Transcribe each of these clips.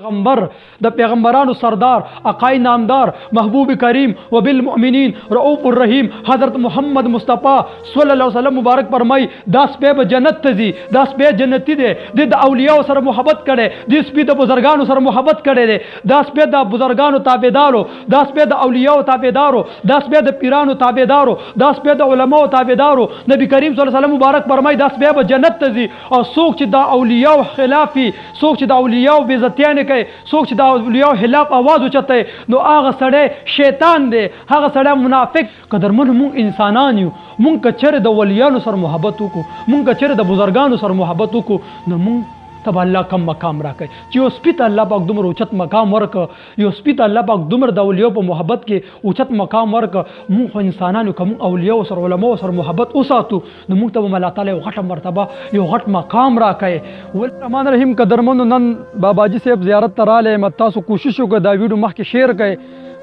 پیغمبر د پیغمبرانو سردار اقای نامدار محبوب کریم و بالمؤمنین رؤوف الرحیم حضرت محمد مصطفی صلی الله علیه وسلم مبارک فرمای دا سپه به جنت ته ځي دا سپه جنتی دی د اولیاء سره محبت کړي د سپه د بزرګانو سره محبت کړي دی دا سپه د بزرګانو تابعدارو دا سپه د اولیاء تابعدارو دا سپه د پیرانو تابعدارو دا سپه د علماو تابعدارو نبی کریم صلی الله علیه وسلم مبارک فرمای دا سپه به جنت ته ځي او څوک چې د اولیاء خلافي څوک چې د اولیاء بے عزتیانه څوک چې د اولیاء خلاف आवाज اوچته نو هغه سړی شیطان دی هغه سړی منافق قدرمن مونږ انسانان یو مونږ کچره د ولیانو سره محبت وکړو مونږ کچره د بزرګانو سره محبت وکړو نو مونږ تب الله کم مقام راکړي چې یو سپیت الله پاک دومره اوچت مقام ورکړه یو سپیت الله پاک دومره د اولیاء په محبت کې اوچت مقام ورکړه مونږ خو انسانانو کوم اولیاء سره علماء سره محبت وساتو نو مونږ ته الله تعالی غټه مرتبه یو غټ مقام راکړي ول الرحمن الرحیم قدرمنو نن باباجي صاحب زیارت ته رااله تاسو کوشش وکړئ دا ویډیو مخکې شیر کړئ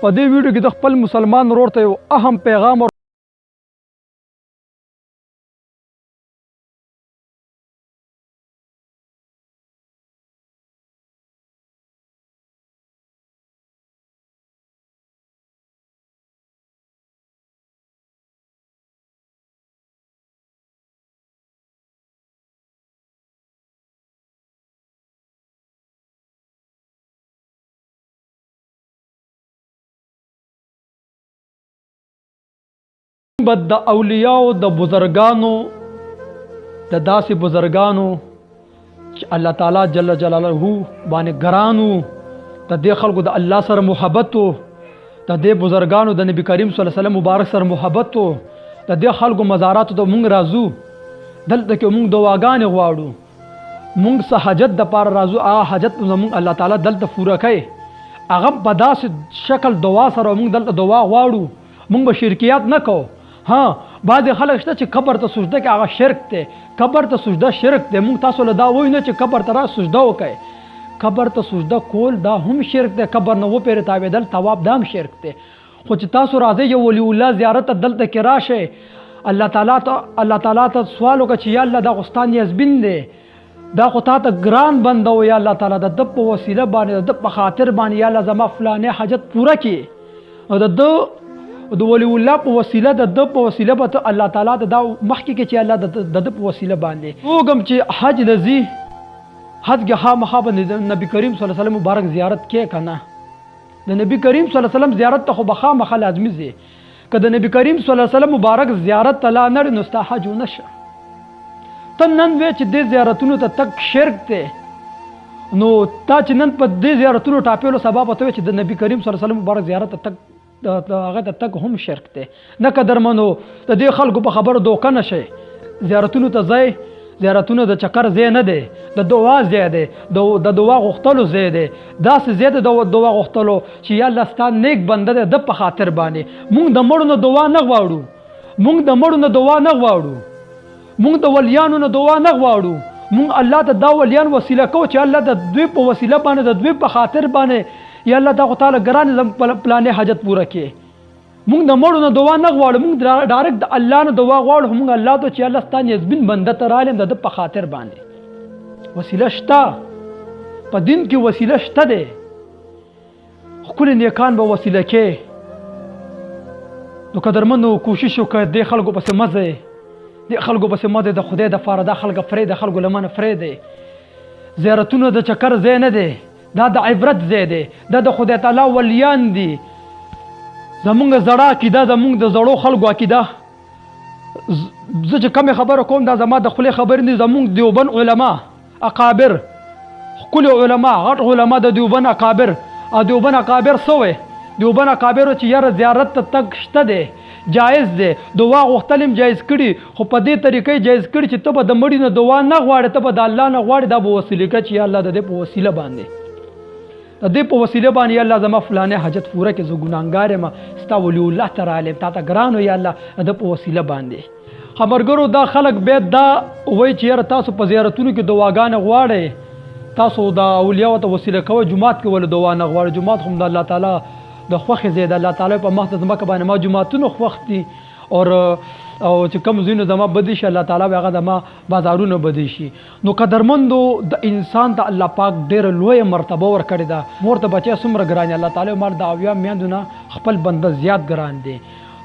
په دې ویډیو کې د خپل مسلمان ورور ته یو اهم پیغام بد د اولیاء د بزرګانو د داسې بزرګانو چې الله تعالی جل جلاله باندې ګرانو د دې خلکو د الله سره محبت د دې بزرګانو د نبی کریم صلی الله علیه وسلم مبارک سره محبت د دې خلکو مزاراتو ته مونږ راځو دلته کې مونږ دعاګانې غواړو مونږ څه حاجت د پاره راځو هغه حاجت زمونږ الله تعالی دلته پوره کوي هغه په داسې شکل دعا سره مونږ دلته دعا غواړو مونږ به شرکیات نه کوو ها بعض خلک شته چې قبر ته سجده کوي هغه شرک دی قبر ته سجده شرک دی مونږ تاسو له دا وایو نه چې قبر ته را سجده وکړئ قبر ته سجده کول دا هم شرک دی قبر نه وپیرې تاویدل طواف دا هم شرک دی خو چې تاسو راځئ یو ولی الله زیارت ته دلته کې راشئ الله تعالی ته سوال وکړه چې یا الله دا غستان یزبین دی دا خو تا ته ګران بنده و یا الله تعالی د ده په وسیله باندې د ده په خاطر باندې یا الله زما فلانې حاجت پوره کړي او د ده د ولی الله په وسیله د ده په وسیله به الله تعالی ته دا مخکې کې چې الله د ده په وسیله باندې وګم چې حج لذي حج کې خامخا به نبی کریم صلی الله علیه وسلم مبارک زیارت کې کنه د نبی کریم صلی الله علیه وسلم زیارت ته خو به خامخا لازمي ځي که د نبی کریم صلی الله علیه وسلم مبارک زیارت ته لا نه نو ستا حج ونشه ته نن وې چې دې زیارتونو ته تک شرک دی نو تا چې نن په دې زیارتونو ټاپېلو سبب ته چې د نبی کریم صلی الله علیه وسلم مبارک زیارت ته تک هغه ته تک هم شرک دی نه قدرمنو د دې خلکو په خبرو دوکه نه شي زیارتونو ته ځئ زیارتونه د چکر ځای نه دی د دعا ځای دی د دعا غوښتلو ځای دی داسې ځای دی د دعا غوښتلو چې یا الله ستا نیک بنده دی د په خاطر باندې مونږ د مړو نه دعا نه غواړو مونږ د مړو نه دعا نه غواړو مونږ د ولیانو نه دعا نه غواړو مونږ الله ته دا ولیان وسیله کوو چې الله د دوی په وسیله باندې د دوی په خاطر باندې یا الله تعالی ګران زم پلانې حاجت پوره کړي مونږ د مړو نه دعا نه غواړو مونږ ډایرکټ د الله نه دعا غواړو مونږ الله ته چې الله ستاسو نسبین بنده ته رالم د په خاطر باندې وسیله شته په دین کې وسیله شته ده خپل نیکان به وسیله کې نو قدرمنو کوشش وکړئ د خلکو پسې مزه د خلکو پسې مزه د خدای د فار د خلک فرید د خلکو لمنه فرید زیارتونه د چکر ځای نه دی دا د عبرت ځای دی دا د خدای تعالی ولیان دي زمونږ زړه عقیده زمونږ د زړو خلکو عقیده زه چې کومې خبره کوم دا زما د خولې خبرې دي زمونږ دیوبند علما اکابر ښکلي علما غټ علما د دیوبند اکابر او دیوبند اکابر څه وی دیوبند اکابرو چې یاره زیارت ته تګ شته دی جایز دی دعا غوښتل هم جایز کړي خو په دې طریقې جایز کړي چې ته به د مړي نه دعا نه غواړې ته به د الله نه غواړې دا به وسیله کړه چې یا الله د دې په وسیله باندې د دې په وسیله باندې یا الله زما فلانې حاجت پوره کړي زه ګناهګار یم ستا ولی الله ته رالم تا ته ګران یا الله د په وسیله باندې خبرګرو دا خلک بیا دا وایي چې یاره تاسو په زیارتونو کې دعاګانې غواړئ تاسو د اولیاء ته وسیله کوئ جومات کې ولې دعا نه غواړئ جومات هم د الله تعالی د خوښې ځای د الله تعالی په مخ د ځمکه باندې ما جوماتونه خوښ دي او او چې کوم زینو زما بدی شي الله تعالی هغه زما بازارونه بدی شي. نو قدرمندو د انسان ته الله پاک ډېر لوی مرتبه ورکړی ده. مور ته بچی څومره ګران الله تعالی مر د اویا میاندونه خپل بنده زیات ګران دی.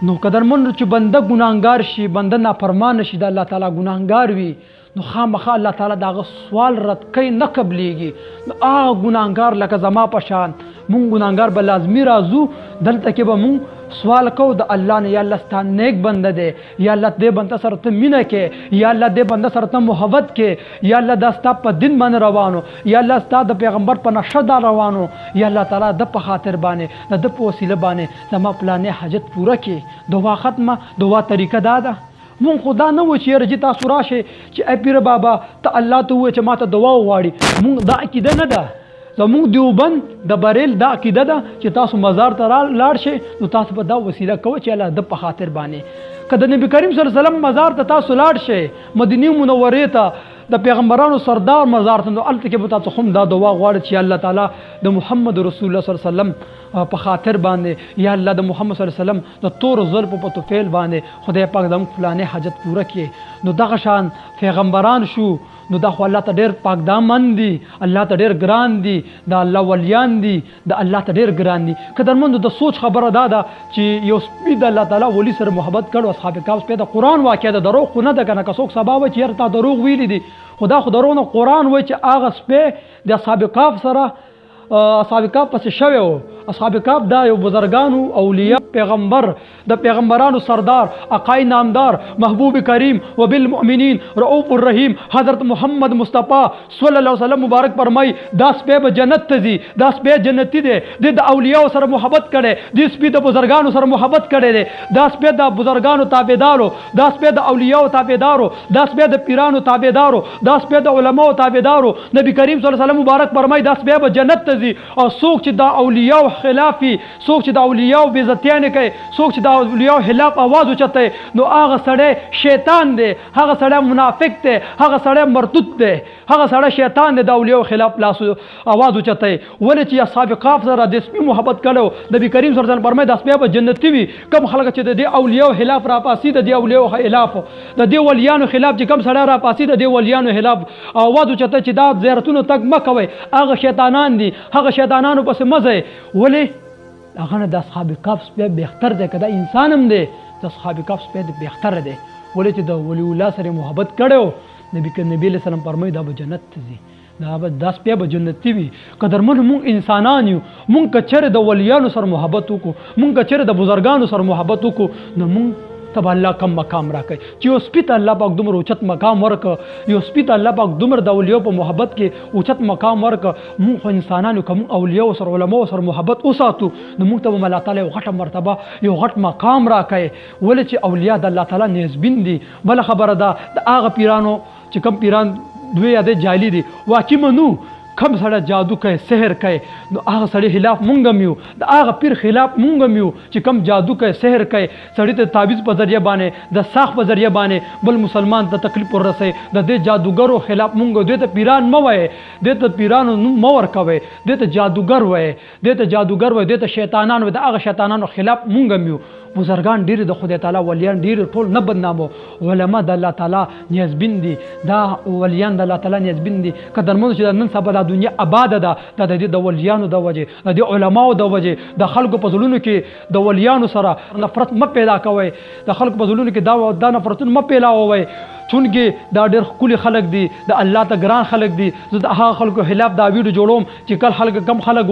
نو قدرمندو چې بنده ګناهګار شي، بنده نافرمان شي، د الله تعالی ګناهګار وي، نو خامخا الله تعالی داغه سوال رد کوي، نه قبلېږي. نو هغه ګناهګار لکه زما په شان مونږ ګناهګار به لازمي راځو دلته کې به مونږ سوال کو د الله نه، یا الله ستا نیک بنده دی، یا الله دې بنده سره ته مینه کې، یا الله دې بنده سره ته محبت کې، یا الله دا ستا په دین باندې روانو، یا الله ستا د پیغمبر په نقشه دا روانو، یا الله تعالی د په خاطر باندې د په وسیله باندې زما پلانې حاجت پوره کې. دعا ختمه، دعا طریقه دا ده. مونږ خدا نه و چې رجی تاسو راشه چې ای پیر بابا ته الله ته و چې ماته دعا وغواړي. مونږ دا عقیده نه ده. زمونږ دیوبند د بریل دا عقیده ده چې تاسو مزار ته لاړ شئ نو تاسو به دا وسیله کوئ چې الله د په خاطر باندې. که د نبی کریم صلی الله علیه وسلم مزار ته تاسو لاړ شئ، مدینه منورې ته د پیغمبرانو سردار مزار ته، نو هلته کې به تاسو هم دا دعا غواړئ چې الله تعالی د محمد رسول الله صلی الله علیه وسلم په خاطر باندې، یا الله د محمد صلی الله علیه وسلم د تور زلفو په توفیل باندې خدای پاک زموږ فلانې حاجت پوره کړي. نو دغه شان پیغمبران شو، نو دا خو الله ته ډېر پاک دامن دي، الله ته ډېر ګران دي، د الله ولیان دي، د الله ته ډېر ګران دي. قدرمندو د سوچ خبره دا ده چې یو سپي د الله تعالی ولی سره محبت کړو. اصحاب کهف سپي د قرآن واقعه ده، دروغ خو نه ده که نه. که څوک سبا وایي چې یاره تا دروغ ویلي دي، خدا خو دروغ نه. قرآن وایي چې هغه سپي د اصحاب کهف سره اصحاب کهف پسې شوی و. اصحاب کهف دا یو بزرگانو اولیاء پیغمبر د پیغمبرانو سردار اقای نامدار محبوب کریم و بالمؤمنین رؤوف الرحیم حضرت محمد مصطفی صلی الله علیه وسلم مبارک فرمای دا سپی به جنت ته ځي، دا سپی جنتی دی، د اولیاء سره محبت کړي، د سپی د بزرگانو سره محبت کړي دی، دا سپی د بزرگانو تابعدارو، دا سپی د اولیاء تابعدارو، دا سپی د پیرانو تابعدارو، دا سپی د علماء تابعدارو. نبی کریم صلی الله علیه وسلم مبارک فرمای دا سپی به جنت ته ځي. او څوک چې د اولیاء خلافي، څوک چې د اولیاء بې عزتیانې کوي، څوک چې د اولیاء خلاف आवाज اوچتوي، نو هغه سړی شیطان دی، هغه سړی منافق دی، هغه سړی مردود دی، هغه سړی شیطان دی د اولیاء خلاف لاس आवाज اوچتوي. ولې چې اصحاب کهف سره د سپي محبت کړو. نبی کریم صلی الله علیه وسلم فرمایي دا سپی به جنتي وي. کوم خلک چې د دې اولیاء خلاف راپاسي، د دې اولیاء خلاف، د دې ولیانو خلاف چې کوم سړی راپاسي، د دې ولیانو خلاف आवाज اوچتوي چې دا زیارتونو تګ مه کوئ، هغه شیطانان دي، هغه شیطانانو پسې مه ځئ. ولې هغه نه د اصحاب کهف سپی بهتر دی، که دا انسان هم دی د اصحاب کهف سپی بهتر دی. ولې چې د ولی الله سره محبت کړو. نبی علیه السلام فرمایي دا به جنت ته ځي، دا سپی به جنتي وي. قدرمنو مونږ انسانان یو، مونږ که چېرې د ولیانو سره محبت وکړو، مونږ که چېرې د بزرګانو سره محبت وکړو، نو مونږ تب الله کم مقام راکړي چې یو سپي ته الله پاک دومره اوچت مقام ورکړه، یو سپي ته الله پاک دومره د اولیاء په محبت کې اوچت مقام ورکړه. مونږ خو انسانانو که مونږ اولیاء سره علماء سره محبت وساتو، نو مونږ ته به الله تعالی یو غټه مرتبه، یو غټ مقام راکړي. ولې چې اولیاء د الله تعالی نسبین دي. بله خبره ده د هغه پیرانو چې کم پیران دوی یا د جعلي دي، واقعي منو کم سړی جادو کوي، سحر کوي، نو هغه سړی خلاف مونږ هم یو، د هغه پیر خلاف مونږ هم یو چې کم جادو کوي، سحر کوي، سړی ته تعویض په ذریعه باندې، د ساخ په ذریعه باندې بل مسلمان ته تکلیف ورسوي. د دې جادوګرو خلاف مونږ دوی ته پیران مه وایئ، دوی ته پیرانو نوم مه ورکوئ، دوی ته جادوګر وایئ، دوی ته جادوګر وایئ، دوی ته شیطانان وایئ. د هغه شیطانانو خلاف مونږ هم یو. بزرگان ډیر د خدای تعالی ولیان ډیر ټول نه بدنامو. علما د الله تعالی نیازبین دي، دا ولیان د الله تعالی نیازبین دي. قدرمنو چې نن سبا د دنیا آباد ده د دې د ولیانو د وجه، د دې علماو د وجه، د خلکو په زړونو کې د ولیانو سره نفرت مه پیدا کوئ، د خلکو په زړونو کې دا نفرتونه مه پیلاوئ. چونکې دا ډېر ښکلي خلک دي، د الله ته ګران خلک دي. زه د هغه خلکو خلاف دا ویډیو جوړوم چې کم خلک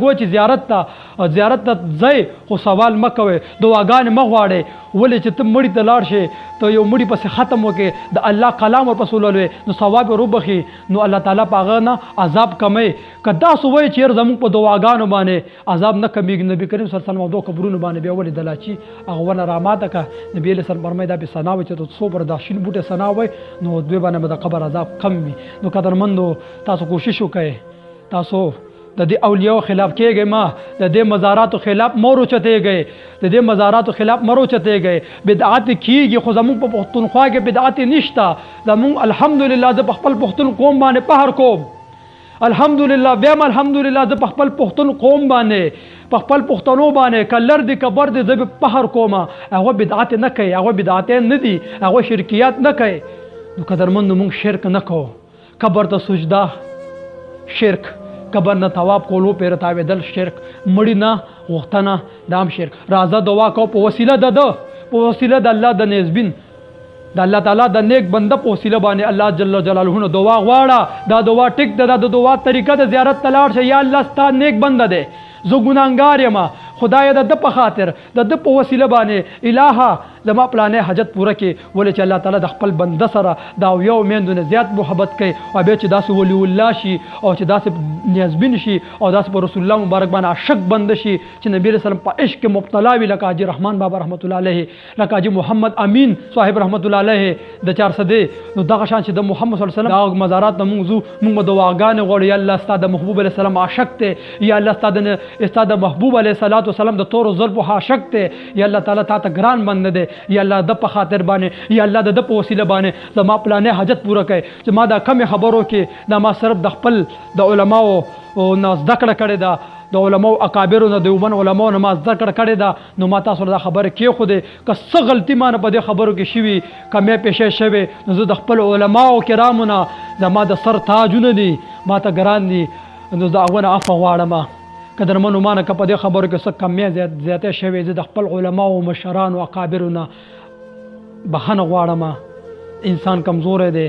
وایي چې زیارت ته ځئ خو سوال مه کوئ، دعاګانې مه غواړئ. ولې چې ته مړي ته لاړ شې، ته یو مړي پسې ختم وکړې، د الله کلام ورپسې ولولې، نو ثواب یې وروبخي، نو الله تعالی په هغه نه عذاب کمی. که داسې وایي چې یاره زموږ په دعاګانو باندې عذاب نه کمیږي، نبي کریم صلی الله علیه وسلم او دو قبرونو باندې بیا ولې دله چې هغه ونه راماته کړه. نبي علیه السلام فرمایي دا بې ثنا وي چې ته څو بر دا شین بوټی ثنا وایي، نو دوی باندې به د قبر عذاب کم وي. نو قدرمندو تاسو کوشش وکړئ، تاسو د دې اولیاء خلاف کېږئ، ما د دې مزاراتو خلاف مه روچتېږئ، د دې مزاراتو خلاف مه روچتېږئ. بدعت کېږي خو زموږ په پښتونخوا کې بدعت نشته. زموږ الحمدلله زه په خپل پښتون قوم باندې فخر کوم، الحمدلله بیا هم الحمدلله زه په خپل پښتون قوم باندې په خپل پښتنو باندې کلر دی کبر دی زه په فخر کوم هغه بدعت نه کوي هغه بدعت نه دي هغه شرکیات نه کوي نو قدرمن موږ شرک نه کوو قبر ته سجده شرک قبر نه ثواب کولو پیر تاویدل شرک مړی نه غوښتنه دام شرک راځه دعا کو په وسیله په وسیله د الله د نسبین د الله تعالی د نیک بنده په وسیله باندې الله جل جلاله نو دعا غواړه دا دعا ټیک ده د دعا طریقه د زیارت تلاړ شه یا الله ستاسو نیک بنده ده زه ګناهګار یم خدای د په خاطر د په وسیله باندې الها زما پلانې حاجت پوره کې ولې چې الله تعالی د خپل بنده سره دا یو میندونه زیات محبت کوي او به چې داسې ولی الله شي او چې داسې نیازبین شي او داسې په رسول الله مبارک باندې عاشق بنده شي چې نبی رسول الله په عشق مبتلا وي لکه حاجی رحمان بابا رحمت الله علیه لکه حاجی محمد امین صاحب رحمت الله علیه د 400 نو دغه شان چې د محمد صلی الله علیه وسلم دا مزارات موږ دعاګانې غواړو یا الله ستاسو د محبوب علیه السلام عاشق ته یا الله ستاسو د محبوب علیه السلام د تور زلف عاشق ته یا الله تعالی تا ته ګران بنده ده یا الله د په خاطر باندې یا الله د په وسیله باندې زما پلانې حاجت پوره کړي چې ما دا کم خبرو کې دا ما صرف د خپل د علماو او ناز دکړه کړي دا د علماو اکابرو نه د ومن علماو نه ما ذکر کړي دا نو ما تاسو دا خبره کې خو دې که څه غلطي ما په دې خبرو کې شوي کمې پېښې شوي نو زه د خپل علماو کرامو نه زما د سر تاجونه دي ما ته ګران دي نو دا اونه عفو غواړم قدرمنو ما نه که په دې خبرو کې څه کمې زیاتې شوي زه د خپل علماو او مشرانو اکابرو نه بخښنه غواړم انسان کمزوری دی